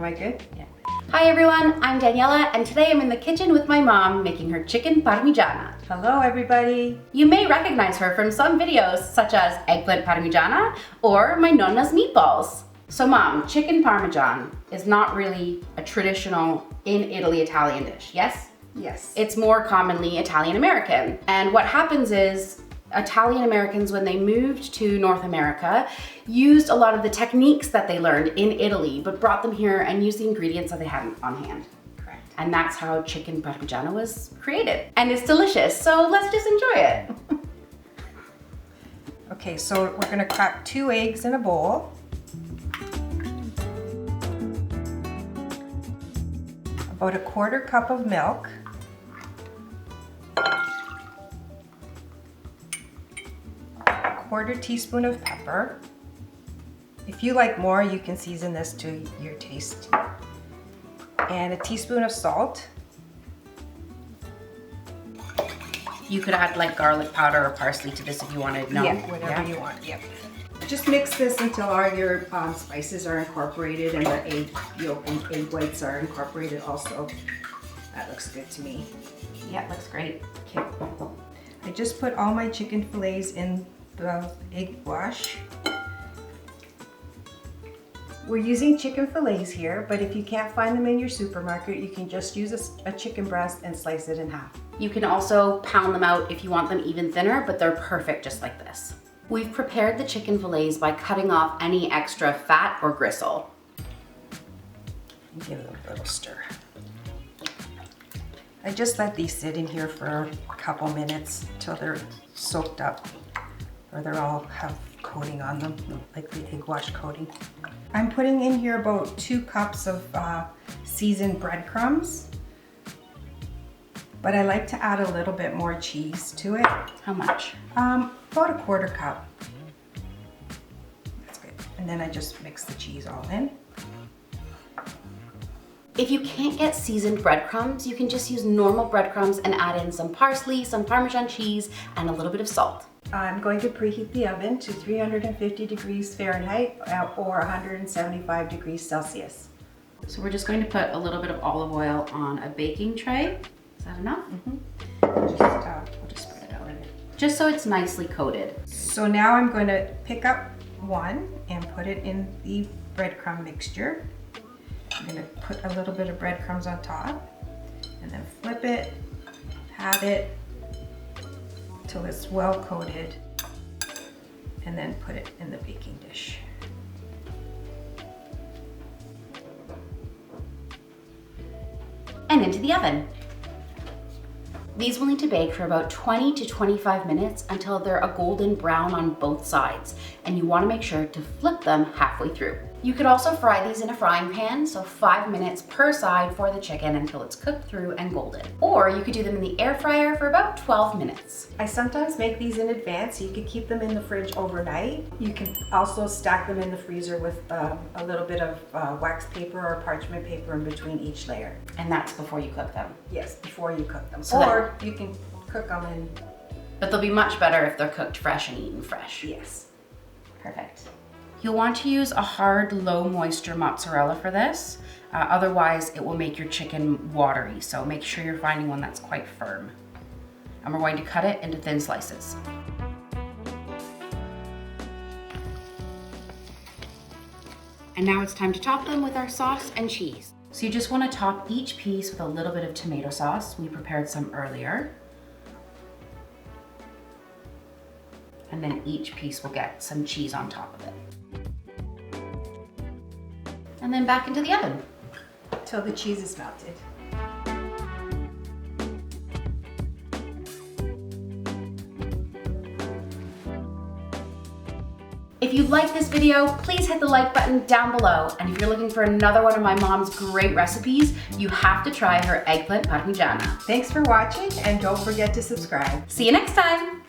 Am I good? Yeah. Hi everyone, I'm Daniela, and today I'm in the kitchen with my mom making her chicken parmigiana. Hello everybody. You may recognize her from some videos such as eggplant parmigiana or my nonna's meatballs. So mom, chicken parmesan is not really a traditional in Italy Italian dish, yes? Yes. It's more commonly Italian American. And what happens is Italian Americans, when they moved to North America, used a lot of the techniques that they learned in Italy, but brought them here and used the ingredients that they had on hand. Correct. And that's how chicken parmigiana was created. And it's delicious, so let's just enjoy it. Okay, so we're gonna crack 2 eggs in a bowl. About a 1/4 cup of milk. A 1/4 teaspoon of pepper. If you like more, you can season this to your taste. And a teaspoon of salt. You could add like garlic powder or parsley to this if you wanted. No? Yeah, whatever you want, yep. Just mix this until all your spices are incorporated and the egg yolk and egg whites are incorporated also. That looks good to me. Yeah, looks great. Okay. I just put all my chicken fillets in the egg wash. We're using chicken fillets here, but if you can't find them in your supermarket, you can just use a chicken breast and slice it in half. You can also pound them out if you want them even thinner, but they're perfect just like this. We've prepared the chicken fillets by cutting off any extra fat or gristle. Give them a little stir. I just let these sit in here for a couple minutes till they're soaked up, or they're all have coating on them, like the egg wash coating. I'm putting in here about 2 cups of seasoned breadcrumbs, but I like to add a little bit more cheese to it. How much? About a 1/4 cup. That's good. And then I just mix the cheese all in. If you can't get seasoned breadcrumbs, you can just use normal breadcrumbs and add in some parsley, some Parmesan cheese, and a little bit of salt. I'm going to preheat the oven to 350 degrees Fahrenheit or 175 degrees Celsius. So we're just going to put a little bit of olive oil on a baking tray. Is that enough? We'll just spread it out in it. Just so it's nicely coated. So now I'm going to pick up one and put it in the breadcrumb mixture. I'm going to put a little bit of breadcrumbs on top and then flip it, pat it till it's well coated, and then put it in the baking dish. And into the oven. These will need to bake for about 20 to 25 minutes until they're a golden brown on both sides, and you want to make sure to flip them halfway through. You could also fry these in a frying pan, so 5 minutes per side for the chicken until it's cooked through and golden. Or you could do them in the air fryer for about 12 minutes. I sometimes make these in advance so you can keep them in the fridge overnight. You can also stack them in the freezer with a little bit of wax paper or parchment paper in between each layer. And that's before you cook them. Yes, before you cook them. So or you can cook them in... But they'll be much better if they're cooked fresh and eaten fresh. Yes. Perfect. You'll want to use a hard, low moisture mozzarella for this. Otherwise, it will make your chicken watery. So make sure you're finding one that's quite firm. And we're going to cut it into thin slices. And now it's time to top them with our sauce and cheese. So you just want to top each piece with a little bit of tomato sauce. We prepared some earlier. And then each piece will get some cheese on top of it. And then back into the oven. Till the cheese is melted. If you like this video, please hit the like button down below. And if you're looking for another one of my mom's great recipes, you have to try her eggplant parmigiana. Thanks for watching, and don't forget to subscribe. See you next time.